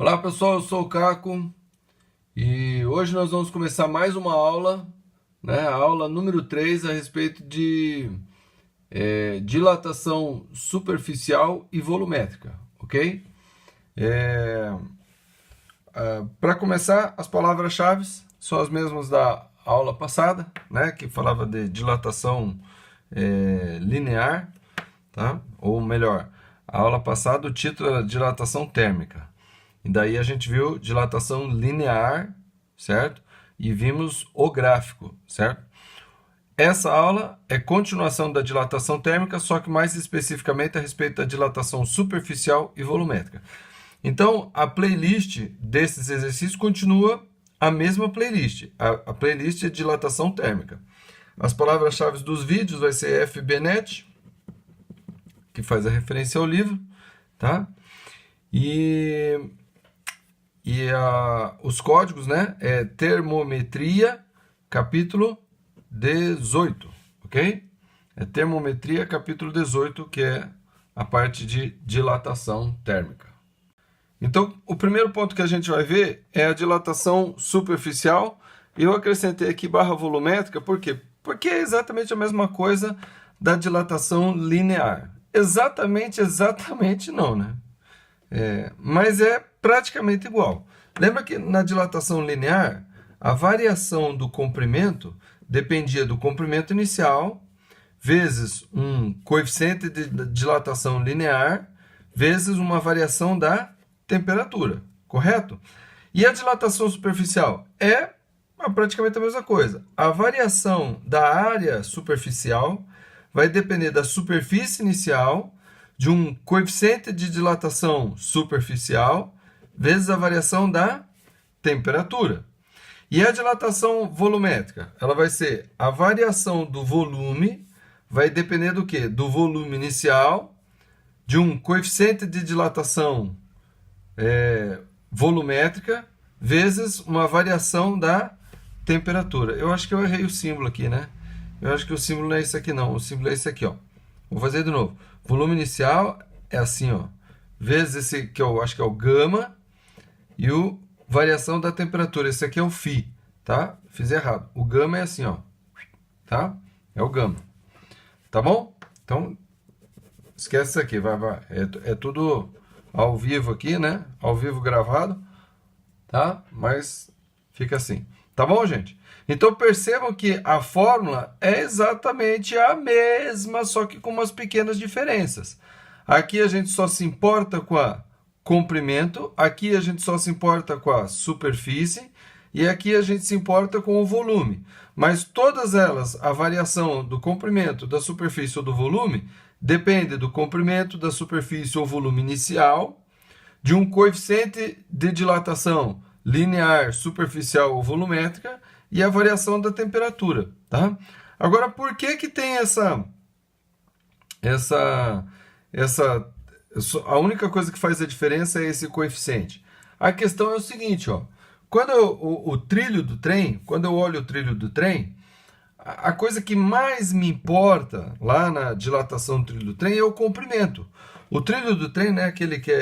Olá pessoal, eu sou o Caco e hoje nós vamos começar mais uma aula, né? A aula número 3 a respeito de dilatação superficial e volumétrica, ok? Para começar, as palavras-chave são as mesmas da aula passada, né? Que falava de dilatação linear, tá? Ou melhor, a aula passada o título era dilatação térmica. E daí a gente viu dilatação linear, certo? E vimos o gráfico, certo? Essa aula é continuação da dilatação térmica, só que mais especificamente a respeito da dilatação superficial e volumétrica. Então, a playlist desses exercícios continua a mesma playlist. A playlist é dilatação térmica. As palavras-chave dos vídeos vai ser FBNet, que faz a referência ao livro, tá? Os códigos, né? É termometria, capítulo 18, ok? É termometria, capítulo 18, que é a parte de dilatação térmica. Então, o primeiro ponto que a gente vai ver é a dilatação superficial. Eu acrescentei aqui barra volumétrica, por quê? Porque é exatamente a mesma coisa da dilatação linear. Exatamente não, né? Mas é praticamente igual. Lembra que na dilatação linear, a variação do comprimento dependia do comprimento inicial, vezes um coeficiente de dilatação linear, vezes uma variação da temperatura, correto? E a dilatação superficial é praticamente a mesma coisa. A variação da área superficial vai depender da superfície inicial, de um coeficiente de dilatação superficial, vezes a variação da temperatura. E a dilatação volumétrica? Ela vai ser a variação do volume, vai depender do quê? Do volume inicial, de um coeficiente de dilatação volumétrica, vezes uma variação da temperatura. Eu acho que eu errei o símbolo aqui, né? Eu acho que o símbolo não é esse aqui, não. O símbolo é esse aqui, ó. Vou fazer de novo. Volume inicial é assim, ó. Vezes esse que eu acho que é o gama e o variação da temperatura. Esse aqui é o φ, tá? Fiz errado. O gama é assim, ó. Tá? É o gama. Tá bom? Então, esquece isso aqui. Vai. É tudo ao vivo aqui, né? Ao vivo gravado. Tá? Mas fica assim. Tá bom, gente? Então percebam que a fórmula é exatamente a mesma, só que com umas pequenas diferenças. Aqui a gente só se importa com a comprimento, aqui a gente só se importa com a superfície e aqui a gente se importa com o volume. Mas todas elas, a variação do comprimento, da superfície ou do volume, depende do comprimento, da superfície ou volume inicial, de um coeficiente de dilatação linear, superficial ou volumétrica e a variação da temperatura, tá? Agora, por que tem a única coisa que faz a diferença é esse coeficiente? A questão é o seguinte, ó. Quando o trilho do trem, quando eu olho o trilho do trem, a coisa que mais me importa lá na dilatação do trilho do trem é o comprimento. O trilho do trem, né, aquele que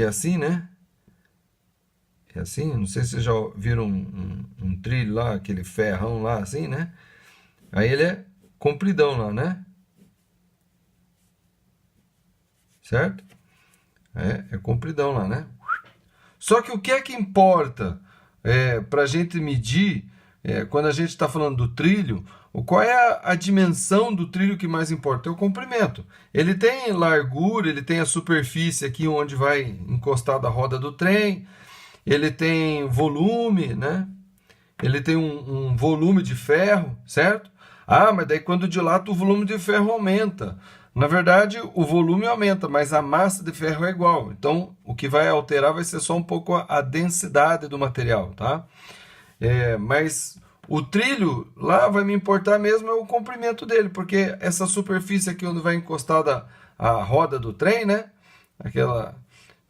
é assim, né? É assim, não sei se vocês já viram um trilho lá, aquele ferrão lá, assim, né? Aí ele é compridão lá, né? Certo? É compridão lá, né? Só que o que é que importa para a gente medir, quando a gente está falando do trilho, qual é a dimensão do trilho que mais importa? É o comprimento. Ele tem largura, ele tem a superfície aqui onde vai encostar da roda do trem, ele tem volume, né? Ele tem um volume de ferro, certo? Mas daí quando dilata o volume de ferro aumenta. Na verdade, o volume aumenta, mas a massa de ferro é igual. Então, o que vai alterar vai ser só um pouco a densidade do material, tá? Mas o trilho lá vai me importar mesmo é o comprimento dele, porque essa superfície aqui onde vai encostada a roda do trem, né? Aquela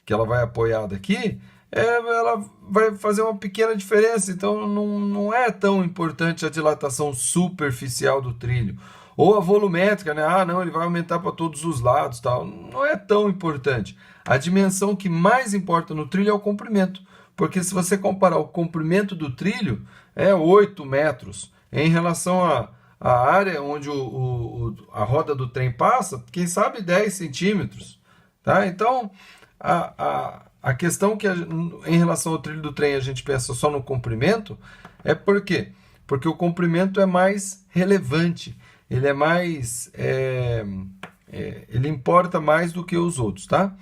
que ela vai apoiada aqui, ela vai fazer uma pequena diferença, então não é tão importante a dilatação superficial do trilho. Ou a volumétrica, né? Ah, não, ele vai aumentar para todos os lados, tal. Não é tão importante. A dimensão que mais importa no trilho é o comprimento. Porque se você comparar o comprimento do trilho, é 8 metros. Em relação à área onde a roda do trem passa, quem sabe 10 centímetros. Tá? Então, a questão que em relação ao trilho do trem a gente pensa só no comprimento, é por quê? Porque o comprimento é mais relevante, ele é mais, ele importa mais do que os outros, tá?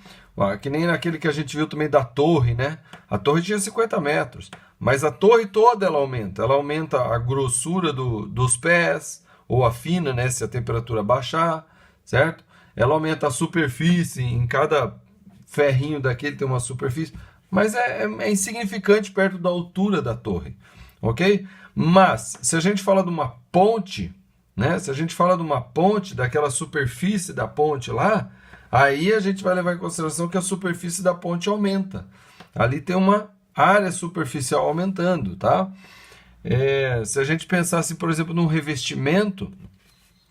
Que nem naquele que a gente viu também da torre, né? A torre tinha 50 metros, mas a torre toda ela aumenta a grossura dos pés, ou afina, né? Se a temperatura baixar, certo? Ela aumenta a superfície, em cada ferrinho daquele tem uma superfície, mas é insignificante perto da altura da torre, ok? Mas, se a gente fala de uma ponte, né? Se a gente fala de uma ponte, daquela superfície da ponte lá, aí a gente vai levar em consideração que a superfície da ponte aumenta. Ali tem uma área superficial aumentando, tá? Se a gente pensasse, por exemplo, num revestimento,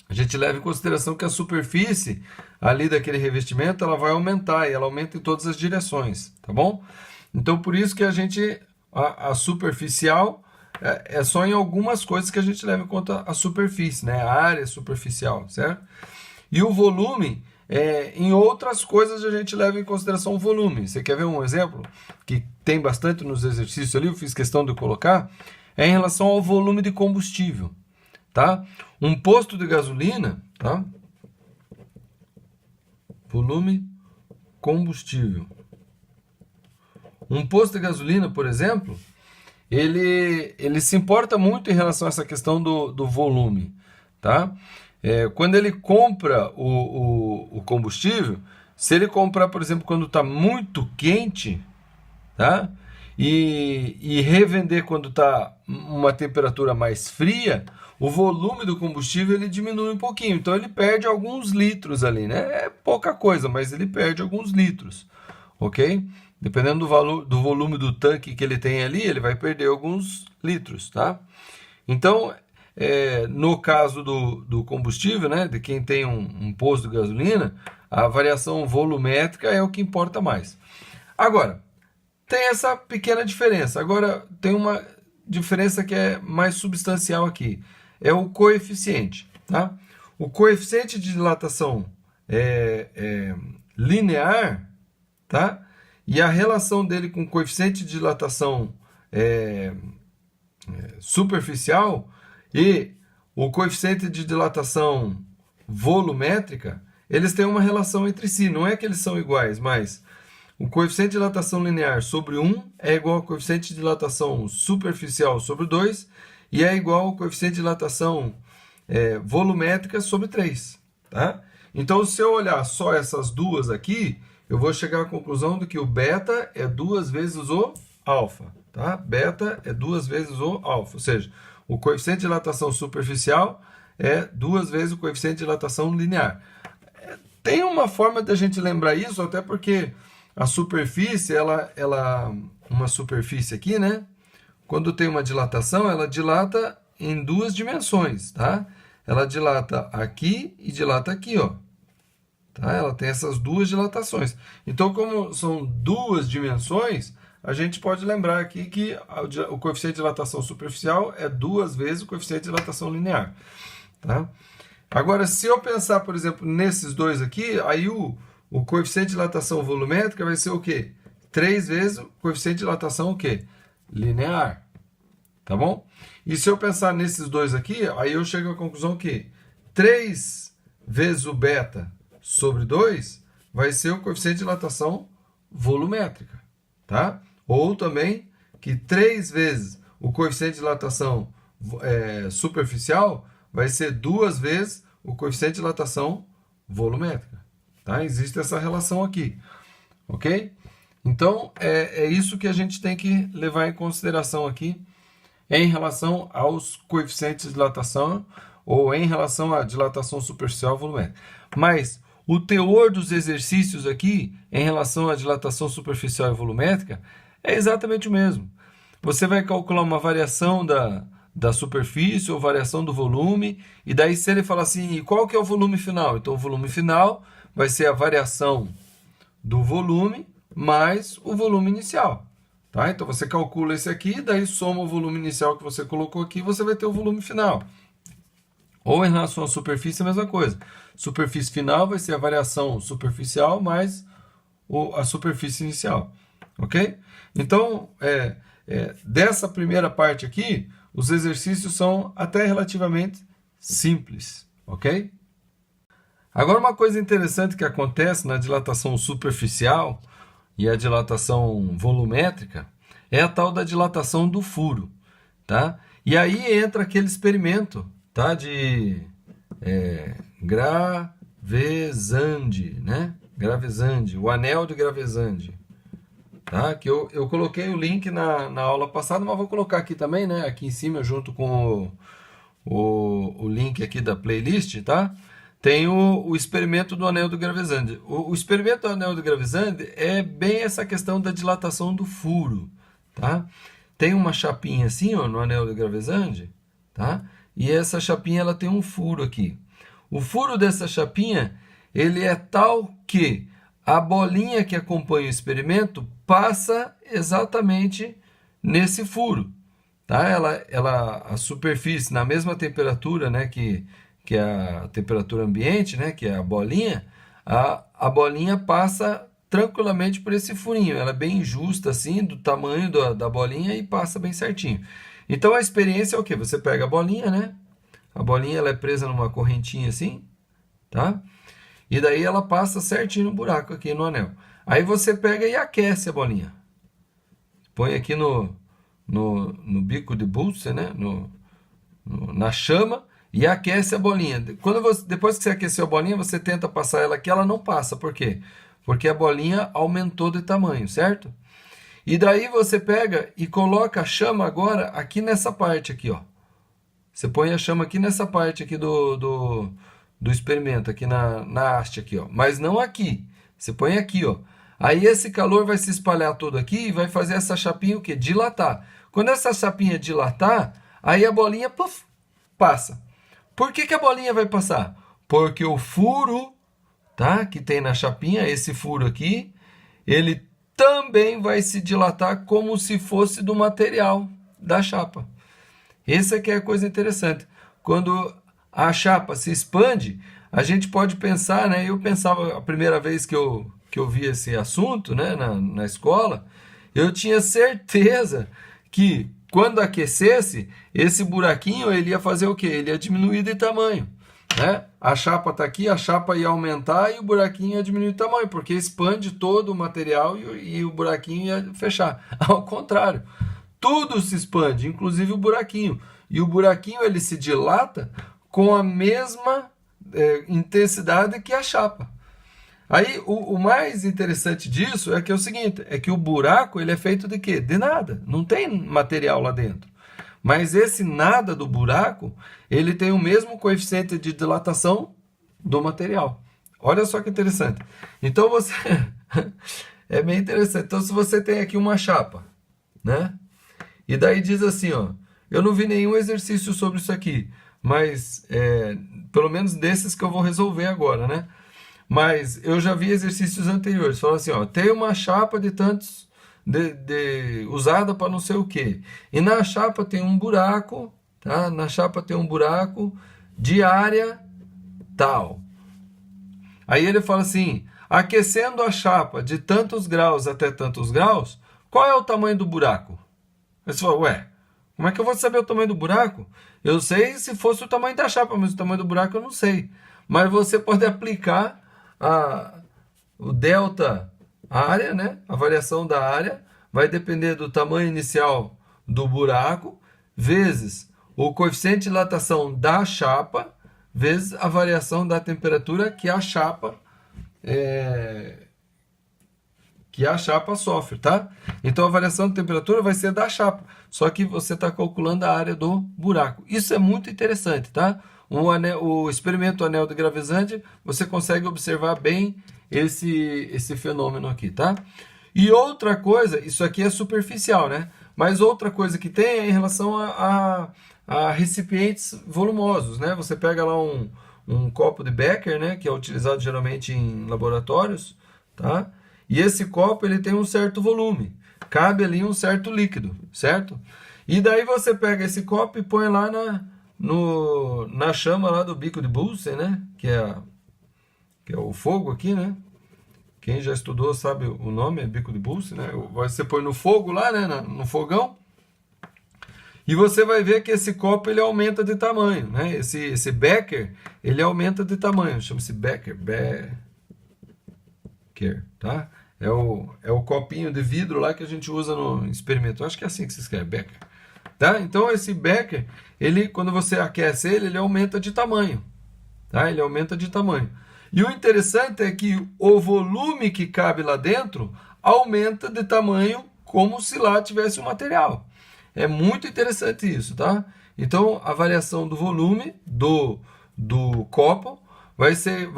a gente leva em consideração que a superfície ali daquele revestimento ela vai aumentar, e ela aumenta em todas as direções, tá bom? Então, por isso que a superficial é só em algumas coisas que a gente leva em conta a superfície, né? A área superficial, certo? E o volume, em outras coisas a gente leva em consideração o volume. Você quer ver um exemplo que tem bastante nos exercícios ali, eu fiz questão de colocar, é em relação ao volume de combustível, tá? Um posto de gasolina, tá? Volume combustível. Um posto de gasolina, por exemplo, ele se importa muito em relação a essa questão do volume, tá? Quando ele compra o combustível, se ele comprar, por exemplo, quando está muito quente, tá? E revender quando está uma temperatura mais fria, o volume do combustível ele diminui um pouquinho. Então ele perde alguns litros ali, né? É pouca coisa, mas ele perde alguns litros, ok? Dependendo do volume do tanque que ele tem ali, ele vai perder alguns litros, tá? Então, no caso do combustível, né? De quem tem um posto de gasolina, a variação volumétrica é o que importa mais. Agora, tem essa pequena diferença. Agora, tem uma diferença que é mais substancial aqui. É o coeficiente, tá? O coeficiente de dilatação é linear, tá? E a relação dele com o coeficiente de dilatação superficial e o coeficiente de dilatação volumétrica, eles têm uma relação entre si. Não é que eles são iguais, mas o coeficiente de dilatação linear sobre 1 é igual ao coeficiente de dilatação superficial sobre 2 e é igual ao coeficiente de dilatação volumétrica sobre 3. Tá? Então, se eu olhar só essas duas aqui, eu vou chegar à conclusão de que o beta é 2 vezes o alfa. Tá? Beta é 2 vezes o alfa, ou seja, o coeficiente de dilatação superficial é 2 vezes o coeficiente de dilatação linear. Tem uma forma de a gente lembrar isso, até porque a superfície, uma superfície aqui, né? Quando tem uma dilatação, ela dilata em duas dimensões, tá? Ela dilata aqui e dilata aqui, ó. Tá? Ela tem essas duas dilatações. Então, como são duas dimensões, a gente pode lembrar aqui que o coeficiente de dilatação superficial é 2 vezes o coeficiente de dilatação linear, tá? Agora, se eu pensar, por exemplo, nesses dois aqui, aí o coeficiente de dilatação volumétrica vai ser o quê? 3 vezes o coeficiente de dilatação o quê? Linear. Tá bom? E se eu pensar nesses dois aqui, aí eu chego à conclusão que 3 vezes o beta sobre 2 vai ser o coeficiente de dilatação volumétrica. Tá? Ou também que 3 vezes o coeficiente de dilatação superficial vai ser 2 vezes o coeficiente de dilatação volumétrica. Tá? Existe essa relação aqui, ok? Então, é isso que a gente tem que levar em consideração aqui em relação aos coeficientes de dilatação ou em relação à dilatação superficial volumétrica. Mas o teor dos exercícios aqui em relação à dilatação superficial e volumétrica é exatamente o mesmo. Você vai calcular uma variação da superfície ou variação do volume. E daí se ele fala assim, e qual que é o volume final? Então o volume final vai ser a variação do volume mais o volume inicial. Tá? Então você calcula esse aqui, daí soma o volume inicial que você colocou aqui, você vai ter o volume final. Ou em relação à superfície, a mesma coisa. Superfície final vai ser a variação superficial mais a superfície inicial. Ok? Então, dessa primeira parte aqui, os exercícios são até relativamente simples. Ok? Agora, uma coisa interessante que acontece na dilatação superficial e a dilatação volumétrica é a tal da dilatação do furo. Tá? E aí entra aquele experimento, tá, de Gravesande, né? Gravesande, o anel de Gravesande. Tá? Que eu coloquei o link na aula passada, mas vou colocar aqui também, né? Aqui em cima, junto com o link aqui da playlist, tá? Tem o experimento do anel do Gravesande. O experimento do anel do Gravesande é bem essa questão da dilatação do furo, tá? Tem uma chapinha assim, ó, no anel do Gravesande, tá? E essa chapinha ela tem um furo aqui. O furo dessa chapinha, ele é tal que a bolinha que acompanha o experimento passa exatamente nesse furo, tá? A superfície na mesma temperatura, né, que a temperatura ambiente, né, que é a bolinha passa tranquilamente por esse furinho. Ela é bem justa assim, do tamanho da bolinha e passa bem certinho. Então a experiência é o quê? Você pega a bolinha, né? A bolinha ela é presa numa correntinha assim, tá? E daí ela passa certinho no buraco aqui no anel. Aí você pega e aquece a bolinha. Põe aqui no bico de Bunsen, né? Na chama e aquece a bolinha. Depois que você aqueceu a bolinha, você tenta passar ela aqui, ela não passa. Por quê? Porque a bolinha aumentou de tamanho, certo? E daí você pega e coloca a chama agora aqui nessa parte aqui, ó. Você põe a chama aqui nessa parte aqui do experimento, aqui na haste aqui, ó. Mas não aqui. Você põe aqui, ó. Aí esse calor vai se espalhar todo aqui e vai fazer essa chapinha o quê? Dilatar. Quando essa chapinha dilatar, aí a bolinha, puff, passa. Por que a bolinha vai passar? Porque o furo, tá, que tem na chapinha, esse furo aqui, ele também vai se dilatar como se fosse do material da chapa. Essa aqui é a coisa interessante. Quando a chapa se expande, a gente pode pensar, né? Eu pensava a primeira vez que eu vi esse assunto, né, na escola, eu tinha certeza que quando aquecesse, esse buraquinho ele ia fazer o quê? Ele ia diminuir de tamanho, né? A chapa está aqui, a chapa ia aumentar e o buraquinho ia diminuir de tamanho, porque expande todo o material e o buraquinho ia fechar. Ao contrário, tudo se expande, inclusive o buraquinho. E o buraquinho ele se dilata com a mesma intensidade que a chapa. Aí o mais interessante disso é que é o seguinte, é que o buraco ele é feito de quê? De nada, não tem material lá dentro. Mas esse nada do buraco, ele tem o mesmo coeficiente de dilatação do material. Olha só que interessante. Então você... é bem interessante. Então se você tem aqui uma chapa, né? E daí diz assim, ó, eu não vi nenhum exercício sobre isso aqui, mas pelo menos desses que eu vou resolver agora, né? Mas eu já vi exercícios anteriores, falam assim, ó, tem uma chapa de tantos, usada para não sei o quê. E na chapa tem um buraco, tá? Na chapa tem um buraco de área tal. Aí ele fala assim, aquecendo a chapa de tantos graus até tantos graus, qual é o tamanho do buraco? Aí você fala, ué, como é que eu vou saber o tamanho do buraco? Eu sei se fosse o tamanho da chapa, mas o tamanho do buraco eu não sei. Mas você pode aplicar o delta área, né? A variação da área vai depender do tamanho inicial do buraco, vezes o coeficiente de dilatação da chapa, vezes a variação da temperatura que a chapa sofre, tá? Então a variação de temperatura vai ser da chapa, só que você está calculando a área do buraco. Isso é muito interessante, tá? O experimento anel de Gravesande, você consegue observar bem esse fenômeno aqui, tá? E outra coisa, isso aqui é superficial, né? Mas outra coisa que tem é em relação a recipientes volumosos, né? Você pega lá um copo de Becker, né? Que é utilizado geralmente em laboratórios, tá? E esse copo ele tem um certo volume, cabe ali um certo líquido, certo? E daí você pega esse copo e põe lá na chama lá do bico de Bunsen, né? Que é o fogo aqui, né? Quem já estudou sabe o nome, é bico de Bunsen, né? Você põe no fogo lá, né? No fogão. E você vai ver que esse copo ele aumenta de tamanho, né? Esse Becker, ele aumenta de tamanho. Chama-se Becker, tá? É o copinho de vidro lá que a gente usa no experimento. Eu acho que é assim que se escreve, Becker. Tá? Então esse Becker, ele, quando você aquece ele aumenta de tamanho. Tá? Ele aumenta de tamanho. E o interessante é que o volume que cabe lá dentro aumenta de tamanho como se lá tivesse um material. É muito interessante isso, tá? Então, a variação do volume do copo vai ser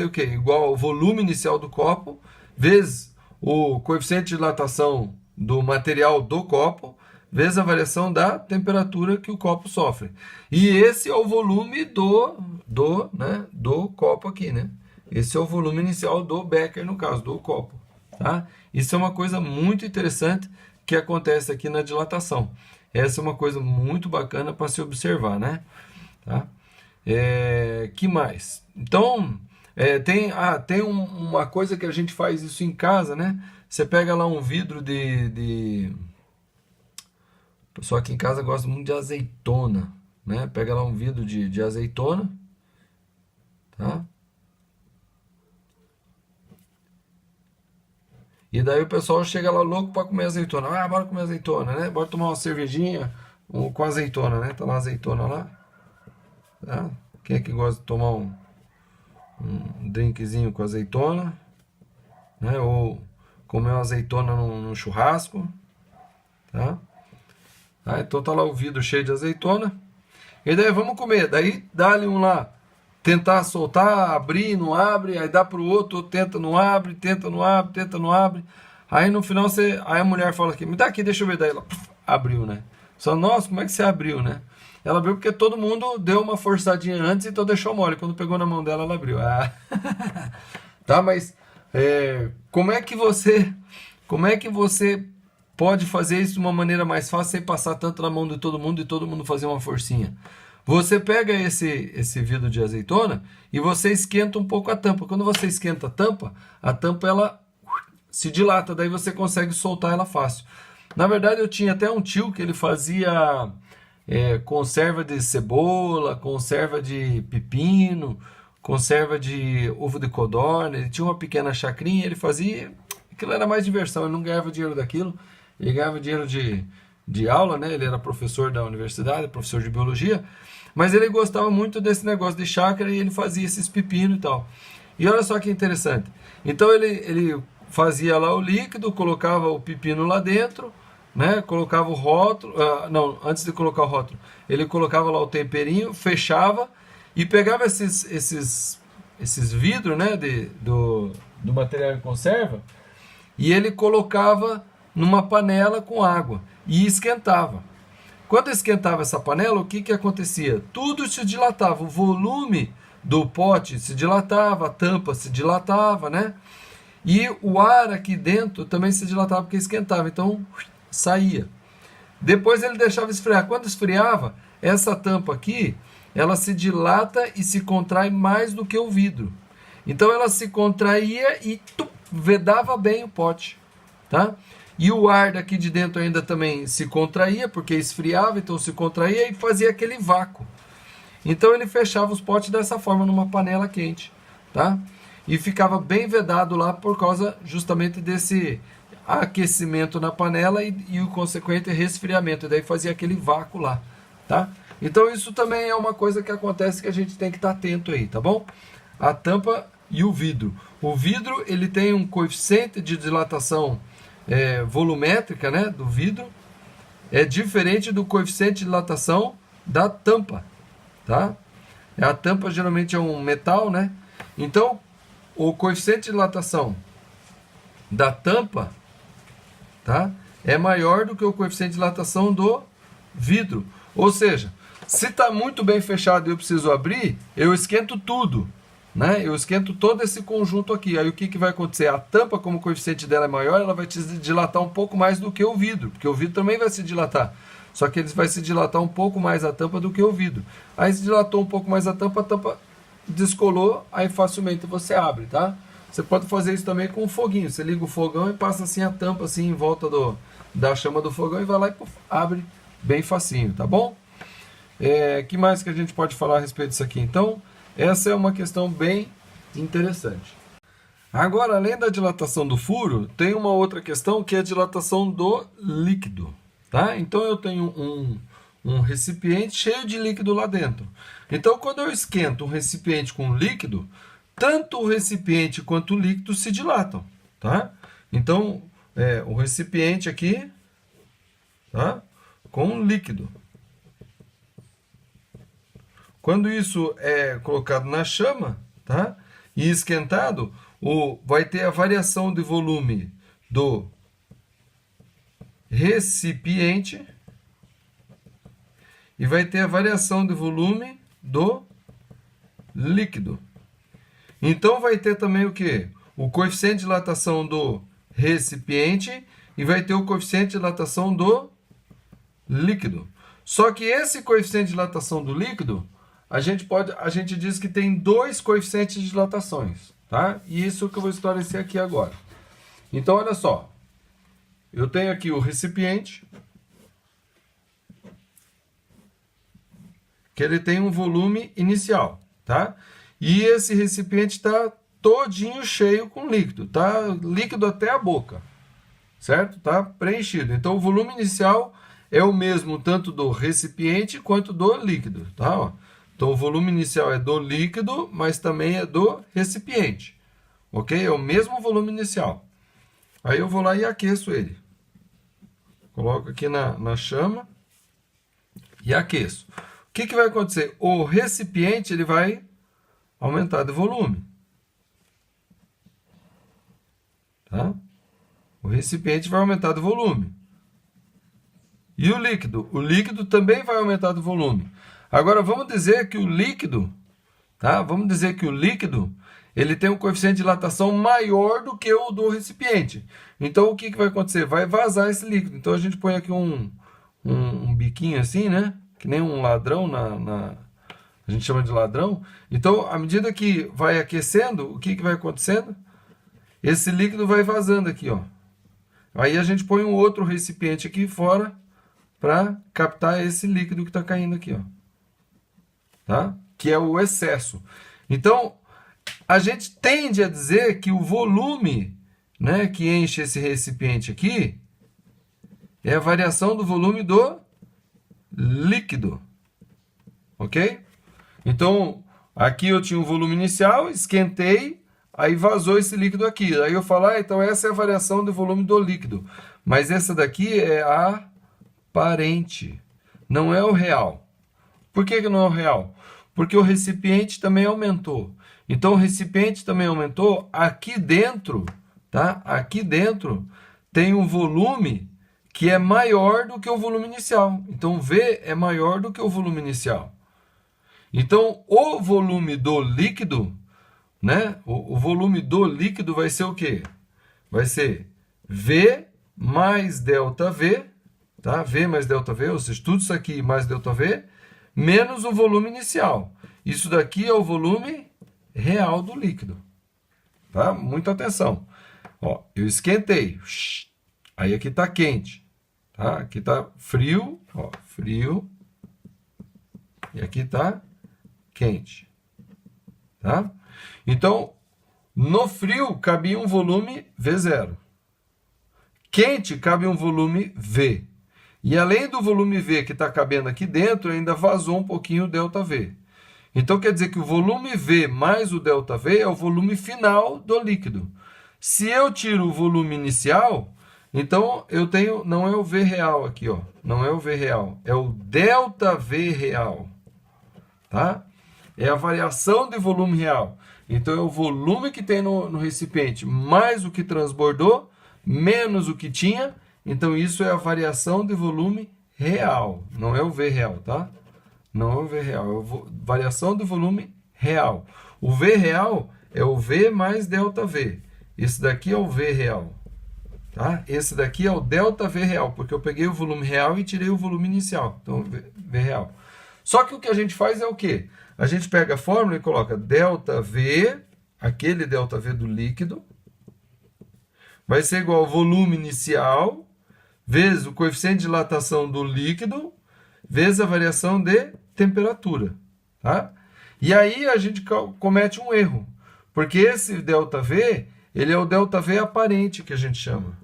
o quê? Igual ao volume inicial do copo, vezes o coeficiente de dilatação do material do copo, vezes a variação da temperatura que o copo sofre. E esse é o volume do copo aqui, né? Esse é o volume inicial do Becker, no caso, do copo, tá? Isso é uma coisa muito interessante que acontece aqui na dilatação. Essa é uma coisa muito bacana para se observar, né? Tá? Que mais? Então, tem uma coisa que a gente faz isso em casa, né? Você pega lá um vidro o pessoal aqui em casa gosta muito de azeitona, né? Pega lá um vidro de azeitona, tá? E daí o pessoal chega lá louco para comer azeitona. Ah, bora comer azeitona, né? Bora tomar uma cervejinha com azeitona, né? Tá lá a azeitona lá. Tá? Quem é que gosta de tomar um drinkzinho com azeitona? Né? Ou comer uma azeitona num churrasco. Tá? Então tá lá o vidro cheio de azeitona. E daí vamos comer. Daí dá-lhe um lá. Tentar soltar, abrir, não abre, aí dá pro outro, tenta, não abre, tenta, não abre, tenta, não abre. Aí no final aí a mulher fala aqui, me dá aqui, deixa eu ver. Daí ela abriu, né? Só, nossa, como é que você abriu, né? Ela abriu porque todo mundo deu uma forçadinha antes, então deixou mole. Quando pegou na mão dela, ela abriu. Ah. Tá, mas como é que você pode fazer isso de uma maneira mais fácil sem passar tanto na mão de todo mundo e todo mundo fazer uma forcinha? Você pega esse vidro de azeitona e você esquenta um pouco a tampa. Quando você esquenta a tampa ela se dilata, daí você consegue soltar ela fácil. Na verdade, eu tinha até um tio que ele fazia conserva de cebola, conserva de pepino, conserva de ovo de codorna. Ele tinha uma pequena chacrinha, ele fazia... Aquilo era mais diversão, ele não ganhava dinheiro daquilo, ele ganhava dinheiro de aula, né? Ele era professor da universidade, professor de biologia, mas ele gostava muito desse negócio de chácara e ele fazia esses pepinos e tal. E olha só que interessante. Então ele fazia lá o líquido, colocava o pepino lá dentro, né? Colocava o rótulo, não, antes de colocar o rótulo, ele colocava lá o temperinho, fechava e pegava esses vidros, né? Do material em conserva e ele colocava numa panela com água e esquentava. Quando esquentava essa panela, o que acontecia? Tudo se dilatava, o volume do pote se dilatava, a tampa se dilatava, né? E o ar aqui dentro também se dilatava porque esquentava, então saía. Depois ele deixava esfriar. Quando esfriava, essa tampa aqui, ela se dilata e se contrai mais do que o vidro. Então ela se contraía e vedava bem o pote, tá? E o ar daqui de dentro ainda também se contraía, porque esfriava, então se contraía e fazia aquele vácuo. Então ele fechava os potes dessa forma, numa panela quente, tá? E ficava bem vedado lá por causa justamente desse aquecimento na panela e o consequente resfriamento. E daí fazia aquele vácuo lá, tá? Então isso também é uma coisa que acontece que a gente tem que estar atento aí, tá bom? A tampa e o vidro. O vidro, ele tem um coeficiente de dilatação volumétrica, né, do vidro, é diferente do coeficiente de dilatação da tampa, tá? A tampa geralmente é um metal, né? Então, o coeficiente de dilatação da tampa, tá, é maior do que o coeficiente de dilatação do vidro. Ou seja, se está muito bem fechado e eu preciso abrir, eu esquento tudo, né? Eu esquento todo esse conjunto aqui. Aí o que vai acontecer? A tampa, como o coeficiente dela é maior, ela vai se dilatar um pouco mais do que o vidro, porque o vidro também vai se dilatar. Só que ele vai se dilatar um pouco mais a tampa do que o vidro. Aí se dilatou um pouco mais a tampa descolou, aí facilmente você abre, tá? Você pode fazer isso também com um foguinho. Você liga o fogão e passa assim a tampa assim em volta da chama do fogão e vai lá e abre bem facinho, tá bom? Que mais que a gente pode falar a respeito disso aqui? Então, essa é uma questão bem interessante. Agora, além da dilatação do furo, tem uma outra questão que é a dilatação do líquido. Tá? Então eu tenho um recipiente cheio de líquido lá dentro. Então quando eu esquento um recipiente com líquido, tanto o recipiente quanto o líquido se dilatam. Tá? Então o recipiente aqui, tá? Com líquido. Quando isso é colocado na chama, tá? E esquentado, vai ter a variação de volume do recipiente e vai ter a variação de volume do líquido. Então vai ter também o que? O coeficiente de dilatação do recipiente e vai ter o coeficiente de dilatação do líquido. Só que esse coeficiente de dilatação do líquido, a gente diz que tem dois coeficientes de dilatações, tá? E isso que eu vou esclarecer aqui agora. Então olha só. Eu tenho aqui o recipiente, que ele tem um volume inicial, tá? E esse recipiente está todinho cheio com líquido, tá? Líquido até a boca, certo? Tá preenchido. Então o volume inicial é o mesmo tanto do recipiente quanto do líquido, tá? Ó. Então o volume inicial é do líquido, mas também é do recipiente, ok? É o mesmo volume inicial. Aí eu vou lá e aqueço ele. Coloco aqui na chama e aqueço. O que vai acontecer? O recipiente ele vai aumentar de volume. Tá? O recipiente vai aumentar de volume. E o líquido? O líquido também vai aumentar de volume. Agora vamos dizer que o líquido, tá? Vamos dizer que o líquido ele tem um coeficiente de dilatação maior do que o do recipiente. Então, o que vai acontecer? Vai vazar esse líquido. Então, a gente põe aqui um biquinho assim, né? Que nem um ladrão, a gente chama de ladrão. Então, à medida que vai aquecendo, o que vai acontecendo? Esse líquido vai vazando aqui, ó. Aí a gente põe um outro recipiente aqui fora para captar esse líquido que está caindo aqui, ó. Tá? Que é o excesso. Então, a gente tende a dizer que o volume, né, que enche esse recipiente aqui é a variação do volume do líquido. Ok? Então, aqui eu tinha um volume inicial, esquentei, aí vazou esse líquido aqui. Aí eu falo, então essa é a variação do volume do líquido. Mas essa daqui é a aparente, não é o real. Por que não é o real? Porque o recipiente também aumentou. Então, o recipiente também aumentou. Aqui dentro, tá? Aqui dentro tem um volume que é maior do que o volume inicial. Então, V é maior do que o volume inicial. Então, o volume do líquido, né? O volume do líquido vai ser o quê? Vai ser V mais ΔV, tá? V mais ΔV, ou seja, tudo isso aqui mais ΔV, menos o volume inicial. Isso daqui é o volume real do líquido. Tá? Muita atenção. Ó, eu esquentei. Aí aqui está quente. Tá? Aqui está frio. Ó, frio. E aqui está quente. Tá? Então, no frio cabia um volume V0. Quente cabe um volume V. E além do volume V que está cabendo aqui dentro, ainda vazou um pouquinho o ΔV. Então, quer dizer que o volume V mais o ΔV é o volume final do líquido. Se eu tiro o volume inicial, então eu tenho, não é o V real aqui, ó, não é o V real, é o ΔV real. Tá? É a variação de volume real. Então, é o volume que tem no recipiente mais o que transbordou, menos o que tinha. Então, isso é a variação de volume real, não é o V real, tá? Não é o V real, é a variação do volume real. O V real é o V mais ΔV. Esse daqui é o V real. Tá? Esse daqui é o ΔV real, porque eu peguei o volume real e tirei o volume inicial. Então, V real. Só que o que a gente faz é o quê? A gente pega a fórmula e coloca ΔV, aquele ΔV do líquido, vai ser igual ao volume inicial, vezes o coeficiente de dilatação do líquido, vezes a variação de temperatura. Tá? E aí a gente comete um erro, porque esse ΔV, ele é o ΔV aparente que a gente chama.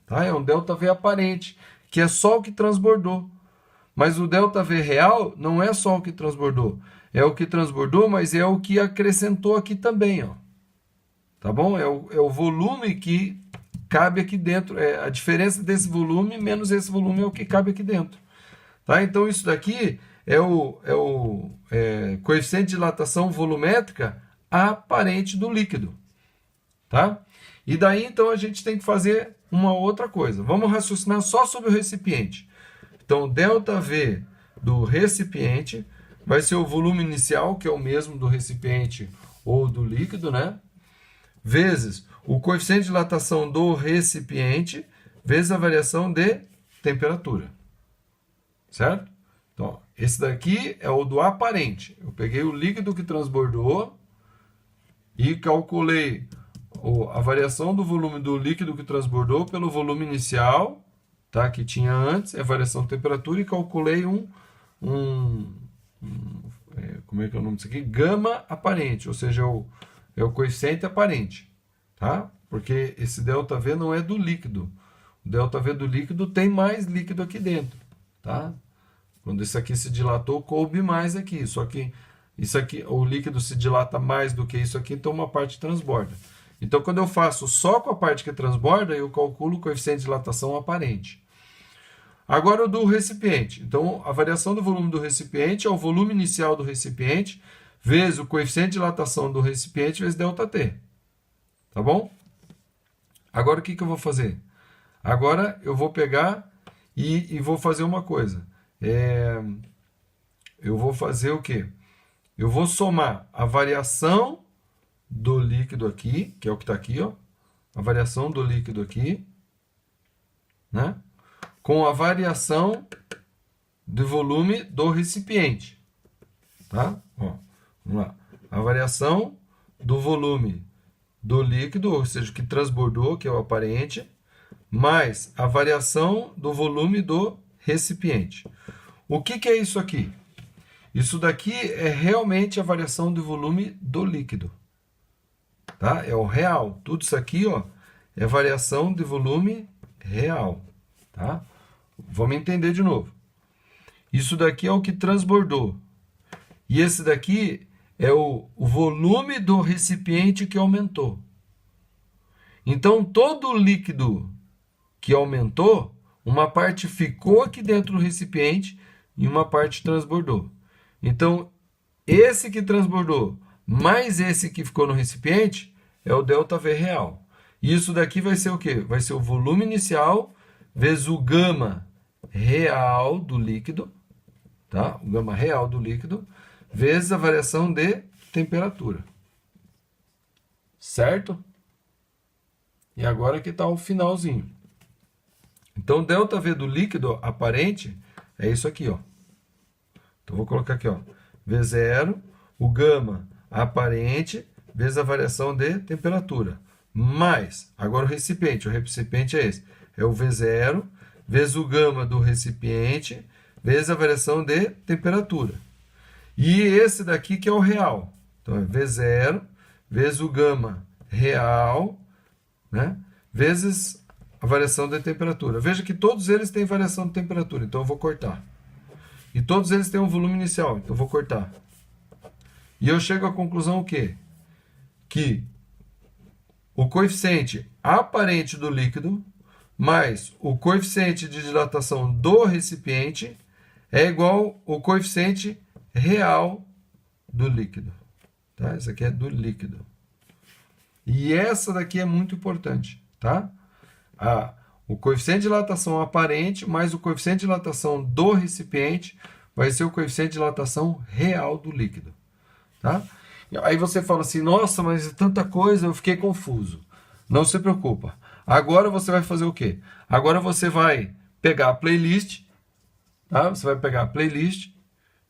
Tá? É um ΔV aparente, que é só o que transbordou. Mas o ΔV real não é só o que transbordou. É o que transbordou, mas é o que acrescentou aqui também. Ó. Tá bom? É o volume que cabe aqui dentro. É a diferença desse volume menos esse volume é o que cabe aqui dentro. Tá? Então, isso daqui é o coeficiente de dilatação volumétrica aparente do líquido. Tá? E daí, então, a gente tem que fazer uma outra coisa. Vamos raciocinar só sobre o recipiente. Então, ΔV do recipiente vai ser o volume inicial, que é o mesmo do recipiente ou do líquido, né? Vezes o coeficiente de dilatação do recipiente, vezes a variação de temperatura. Certo? Então, ó, esse daqui é o do aparente. Eu peguei o líquido que transbordou e calculei a variação do volume do líquido que transbordou pelo volume inicial, tá, que tinha antes, é a variação de temperatura, e calculei como é que é o nome disso aqui? Gama aparente, ou seja, é o coeficiente aparente, tá? Porque esse ΔV não é do líquido. O ΔV do líquido tem mais líquido aqui dentro, tá? Quando isso aqui se dilatou, coube mais aqui. Só que isso aqui, o líquido se dilata mais do que isso aqui, então uma parte transborda. Então, quando eu faço só com a parte que transborda, eu calculo o coeficiente de dilatação aparente. Agora o do recipiente. Então, a variação do volume do recipiente é o volume inicial do recipiente vezes o coeficiente de dilatação do recipiente vezes ΔT. Tá bom? Agora, o que eu vou fazer? Agora, eu vou pegar e vou fazer uma coisa. Eu vou fazer o quê? Eu vou somar a variação do líquido aqui, que é o que está aqui, ó, a variação do líquido aqui, né, com a variação do volume do recipiente, tá? Ó, vamos lá. A variação do volume do líquido, ou seja, que transbordou, que é o aparente, mais a variação do volume do recipiente. O que é isso aqui? Isso daqui é realmente a variação do volume do líquido. Tá? É o real. Tudo isso aqui, ó, é variação de volume real. Tá? Vamos entender de novo. Isso daqui é o que transbordou. E esse daqui é o volume do recipiente que aumentou. Então, todo líquido que aumentou, uma parte ficou aqui dentro do recipiente e uma parte transbordou. Então, esse que transbordou mais esse que ficou no recipiente é o ΔV real. E isso daqui vai ser o quê? Vai ser o volume inicial vezes o gama real do líquido, tá? O gama real do líquido, vezes a variação de temperatura. Certo? E agora aqui está o finalzinho. Então, ΔV do líquido aparente é isso aqui, ó. Então, vou colocar aqui, ó, V0, o gama aparente, vezes a variação de temperatura, mais, agora o recipiente é esse, é o V0, vezes o gama do recipiente, vezes a variação de temperatura. E esse daqui que é o real, então é V0, vezes o gama real, né, vezes a variação de temperatura. Veja que todos eles têm variação de temperatura, então eu vou cortar. E todos eles têm um volume inicial, então eu vou cortar. E eu chego à conclusão o quê? Que o coeficiente aparente do líquido mais o coeficiente de dilatação do recipiente é igual ao coeficiente real do líquido. Tá? Isso aqui é do líquido. E essa daqui é muito importante. Tá? O coeficiente de dilatação aparente mais o coeficiente de dilatação do recipiente vai ser o coeficiente de dilatação real do líquido. Tá? Aí você fala assim, nossa, mas é tanta coisa, eu fiquei confuso. Não se preocupa. Agora você vai fazer o quê? Agora você vai pegar a playlist, tá? Você vai pegar a playlist,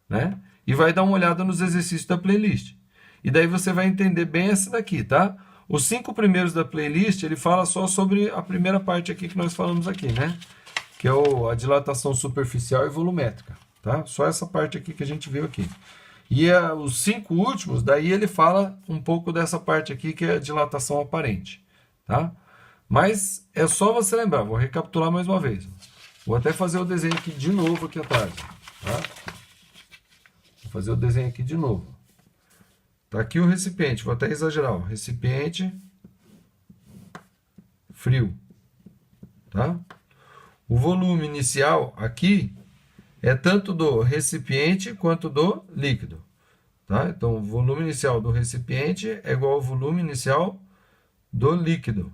né? E vai dar uma olhada nos exercícios da playlist. E daí você vai entender bem essa daqui, tá? Os 5 primeiros da playlist, ele fala só sobre a primeira parte aqui que nós falamos aqui, né? Que é a dilatação superficial e volumétrica, tá? Só essa parte aqui que a gente viu aqui. E os 5 últimos, daí ele fala um pouco dessa parte aqui, que é a dilatação aparente, tá? Mas é só você lembrar, vou recapitular mais uma vez. Vou até fazer o desenho aqui de novo aqui atrás, tá? Vou fazer o desenho aqui de novo. Tá aqui o recipiente, vou até exagerar, ó. Recipiente frio, tá? O volume inicial aqui é tanto do recipiente quanto do líquido, tá? Então, o volume inicial do recipiente é igual ao volume inicial do líquido.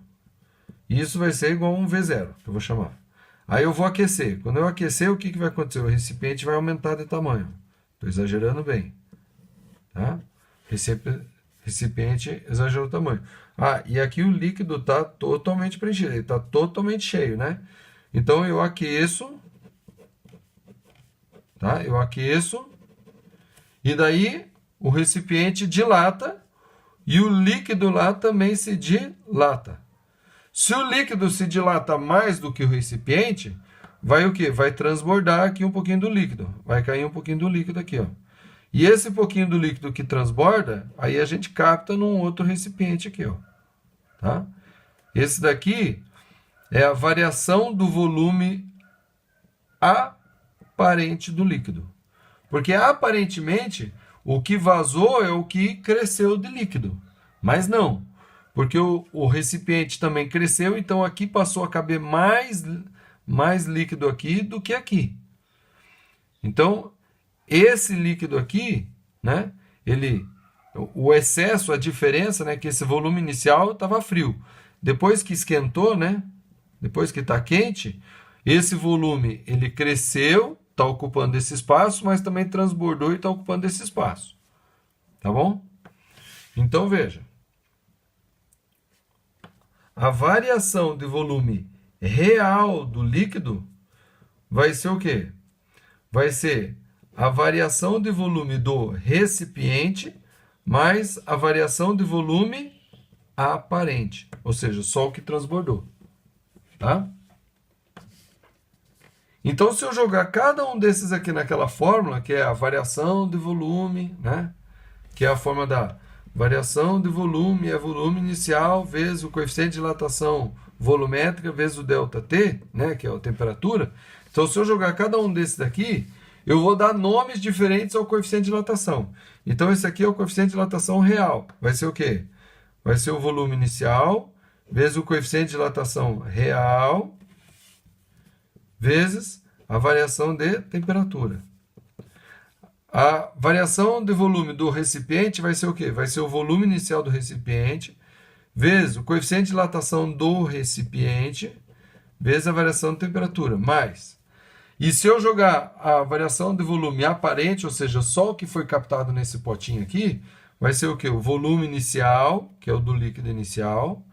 Isso vai ser igual a um V0, que eu vou chamar. Aí eu vou aquecer. Quando eu aquecer, o que vai acontecer? O recipiente vai aumentar de tamanho. Estou exagerando bem, tá? Recipiente exagerou o tamanho. Ah, e aqui o líquido está totalmente preenchido, ele está totalmente cheio, né? Então eu aqueço, tá? Eu aqueço, e daí o recipiente dilata, e o líquido lá também se dilata. Se o líquido se dilata mais do que o recipiente, vai o quê? Vai transbordar aqui um pouquinho do líquido, vai cair um pouquinho do líquido aqui, ó. E esse pouquinho do líquido que transborda, aí a gente capta num outro recipiente aqui, ó. Tá? Esse daqui é a variação do volume aparente do líquido. Porque aparentemente o que vazou é o que cresceu de líquido. Mas não, porque o recipiente também cresceu, então aqui passou a caber mais líquido aqui do que aqui. Então, esse líquido aqui, né, o excesso, a diferença, né, que esse volume inicial estava frio. Depois que esquentou, né, depois que está quente, esse volume ele cresceu, está ocupando esse espaço, mas também transbordou e está ocupando esse espaço. Tá bom? Então, veja. A variação de volume real do líquido vai ser o quê? Vai ser a variação de volume do recipiente mais a variação de volume aparente, ou seja, só o que transbordou, tá? Então, se eu jogar cada um desses aqui naquela fórmula, que é a variação de volume, né? Que é a forma da variação de volume, é volume inicial vezes o coeficiente de dilatação volumétrica vezes o ΔT, né? Que é a temperatura. Então, se eu jogar cada um desses daqui, eu vou dar nomes diferentes ao coeficiente de dilatação. Então, esse aqui é o coeficiente de dilatação real. Vai ser o quê? Vai ser o volume inicial vezes o coeficiente de dilatação real vezes a variação de temperatura. A variação de volume do recipiente vai ser o quê? Vai ser o volume inicial do recipiente vezes o coeficiente de dilatação do recipiente vezes a variação de temperatura, mais. E se eu jogar a variação de volume aparente, ou seja, só o que foi captado nesse potinho aqui, vai ser o quê? O volume inicial, que é o do líquido inicial,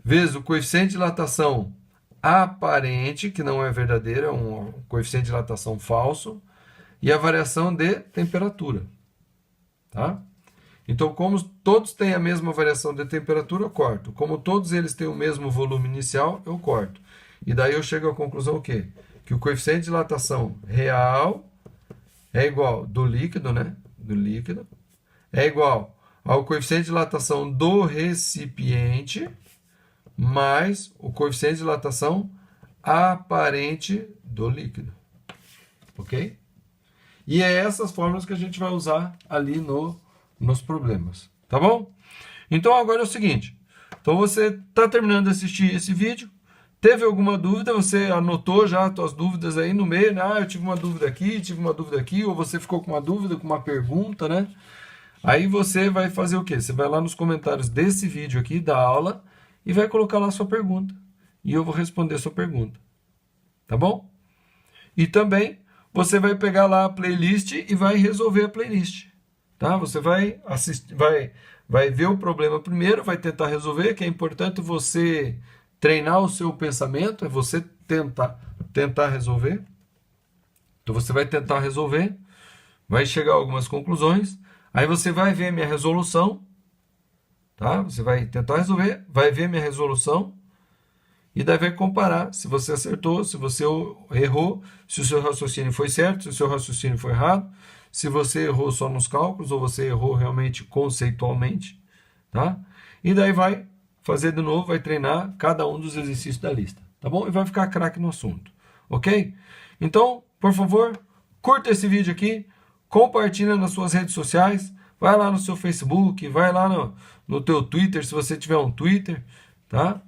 vezes o coeficiente de dilatação aparente, que não é verdadeiro, é um coeficiente de dilatação falso, e a variação de temperatura. Tá? Então, como todos têm a mesma variação de temperatura, eu corto. Como todos eles têm o mesmo volume inicial, eu corto. E daí eu chego à conclusão o quê? Que o coeficiente de dilatação real é igual do líquido, né? Do líquido. É igual ao coeficiente de dilatação do recipiente mais o coeficiente de dilatação aparente do líquido. Ok? E é essas fórmulas que a gente vai usar ali nos problemas. Tá bom? Então agora é o seguinte. Então você está terminando de assistir esse vídeo. Teve alguma dúvida? Você anotou já as suas dúvidas aí no meio, né? Ah, eu tive uma dúvida aqui, ou você ficou com uma dúvida, com uma pergunta, né? Aí você vai fazer o quê? Você vai lá nos comentários desse vídeo aqui, da aula, e vai colocar lá a sua pergunta. e eu vou responder a sua pergunta. Tá bom? E também você vai pegar lá a playlist e vai resolver a playlist. Tá? Você vai assistir, vai ver o problema primeiro, vai tentar resolver, que é importante você treinar o seu pensamento, é você tentar resolver. Então você vai tentar resolver, vai chegar a algumas conclusões, aí você vai ver a minha resolução, tá? Você vai tentar resolver, vai ver minha resolução e daí vai comparar se você acertou, se você errou, se o seu raciocínio foi certo, se o seu raciocínio foi errado, se você errou só nos cálculos ou você errou realmente conceitualmente, tá? E daí vai fazer de novo, vai treinar cada um dos exercícios da lista, tá bom? E vai ficar craque no assunto, ok? Então, por favor, curta esse vídeo aqui, compartilha nas suas redes sociais, vai lá no seu Facebook, vai lá no teu Twitter, se você tiver um Twitter, tá?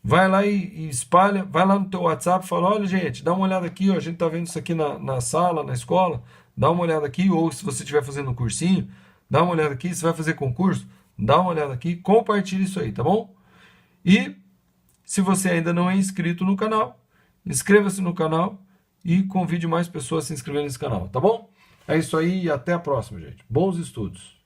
Vai lá e espalha, vai lá no teu WhatsApp e fala, olha gente, dá uma olhada aqui, ó, a gente tá vendo isso aqui na sala, na escola, dá uma olhada aqui, ou se você estiver fazendo um cursinho, dá uma olhada aqui, se vai fazer concurso, dá uma olhada aqui, compartilha isso aí, tá bom? E se você ainda não é inscrito no canal, inscreva-se no canal e convide mais pessoas a se inscreverem nesse canal, tá bom? É isso aí e até a próxima, gente. Bons estudos!